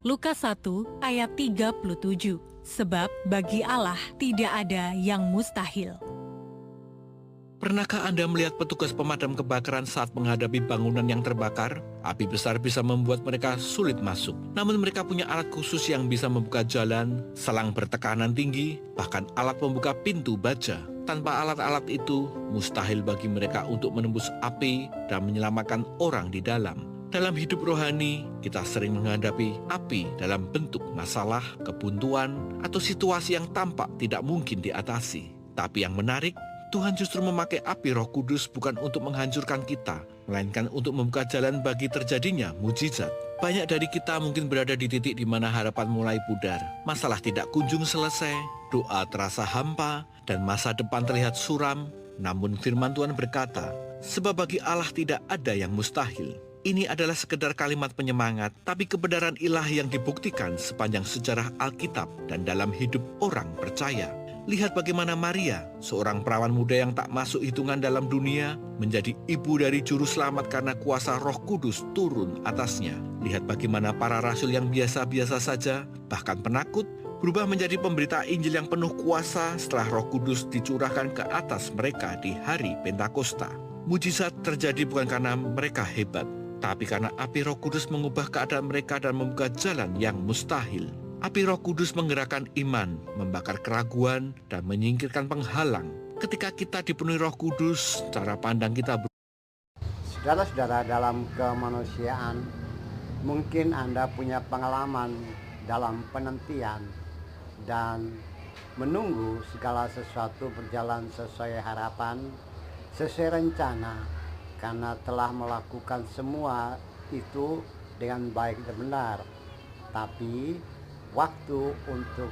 Lukas 1 ayat 37. Sebab bagi Allah tidak ada yang mustahil. Pernahkah Anda melihat petugas pemadam kebakaran saat menghadapi bangunan yang terbakar? Api besar bisa membuat mereka sulit masuk. Namun mereka punya alat khusus yang bisa membuka jalan, selang bertekanan tinggi, bahkan alat pembuka pintu baja. Tanpa alat-alat itu, mustahil bagi mereka untuk menembus api dan menyelamatkan orang di dalam. Dalam hidup rohani, kita sering menghadapi api dalam bentuk masalah, kebuntuan, atau situasi yang tampak tidak mungkin diatasi. Tapi yang menarik, Tuhan justru memakai api Roh Kudus bukan untuk menghancurkan kita, melainkan untuk membuka jalan bagi terjadinya mujizat. Banyak dari kita mungkin berada di titik di mana harapan mulai pudar. Masalah tidak kunjung selesai, doa terasa hampa, dan masa depan terlihat suram. Namun firman Tuhan berkata, sebab bagi Allah tidak ada yang mustahil. Ini adalah sekedar kalimat penyemangat, tapi kebenaran ilahi yang dibuktikan sepanjang sejarah Alkitab dan dalam hidup orang percaya. Lihat bagaimana Maria, seorang perawan muda yang tak masuk hitungan dalam dunia, menjadi ibu dari juru selamat karena kuasa Roh Kudus turun atasnya. Lihat bagaimana para rasul yang biasa-biasa saja, bahkan penakut, berubah menjadi pemberita Injil yang penuh kuasa setelah Roh Kudus dicurahkan ke atas mereka di hari Pentakosta. Mujizat terjadi bukan karena mereka hebat, tapi karena api Roh Kudus mengubah keadaan mereka dan membuka jalan yang mustahil. Api Roh Kudus menggerakkan iman, membakar keraguan, dan menyingkirkan penghalang. Ketika kita dipenuhi Roh Kudus, cara pandang kita Saudara-saudara, dalam kemanusiaan, mungkin Anda punya pengalaman dalam penantian dan menunggu segala sesuatu berjalan sesuai harapan, sesuai rencana, karena telah melakukan semua itu dengan baik dan benar. Tapi waktu untuk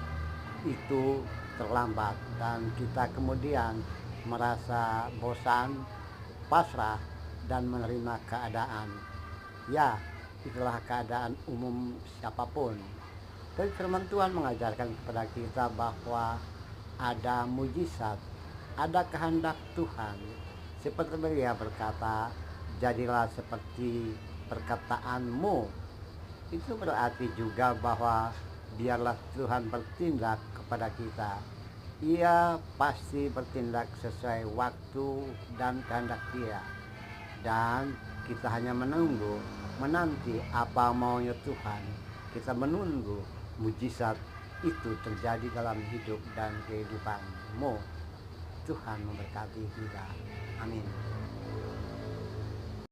itu terlambat dan kita kemudian merasa bosan, pasrah, dan menerima keadaan. Ya, itulah keadaan umum siapapun. Tapi firman Tuhan mengajarkan kepada kita bahwa ada mujizat, ada kehendak Tuhan. Seperti Beliau berkata, jadilah seperti perkataanmu. Itu berarti juga bahwa biarlah Tuhan bertindak kepada kita. Ia pasti bertindak sesuai waktu dan kehendak Dia. Dan kita hanya menanti apa maunya Tuhan. Kita menunggu mujizat itu terjadi dalam hidup dan kehidupanmu. Tuhan memberkati kita. Amin.